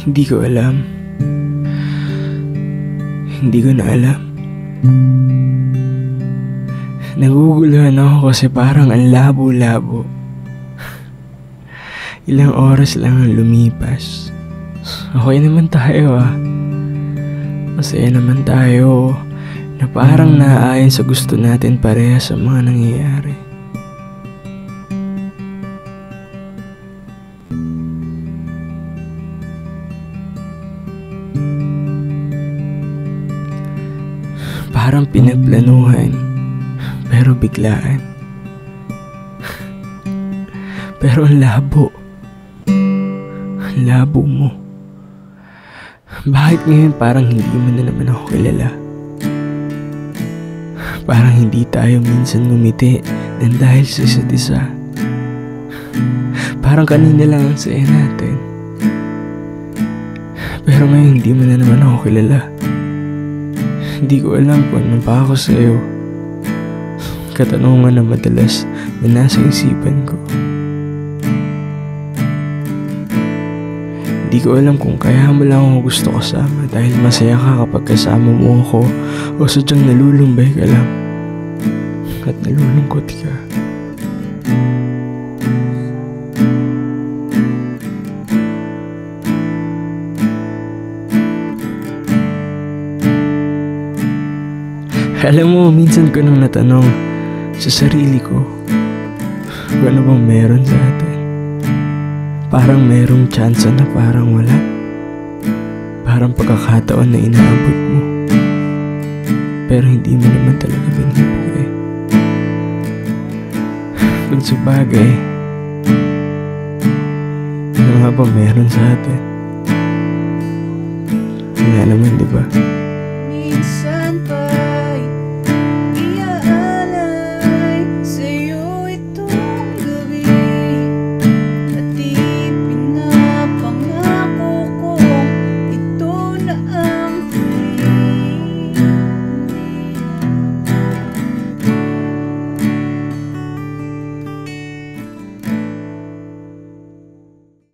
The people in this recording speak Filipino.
Hindi ko alam. Hindi ko na alam. Naguguluhan ako kasi parang ang labo-labo. Ilang oras lang ang lumipas. Okay naman tayo Masaya naman tayo na parang naaayon sa gusto natin pareha sa mga nangyayari. Parang pinagplanuhan, pero biglaan. Pero ang labo. Ang labo mo. Bakit ngayon parang hindi mo na naman ako kilala? Parang hindi tayo minsan ngumiti nang dahil sa isa't isa. Parang kanina lang ang saya natin. Pero ngayon hindi mo na naman ako kilala. Hindi ko alam kung ano pa ako sa'yo. Katanungan na madalas na nasa isipan ko. Hindi ko alam kung kaya mo lang ako gusto kasama dahil masaya ka kapag kasama mo ako o sadyang nalulumbay ka lang at nalulungkot ka. Alam mo, minsan ko nang natanong sa sarili ko kung ano bang meron sa atin. Parang merong chance na parang wala. Parang pagkakataon na inaabot mo. Pero hindi mo naman talaga binibigay. Kung sa bagay, ano nga ba meron sa atin? Wala naman, diba? Minsan pa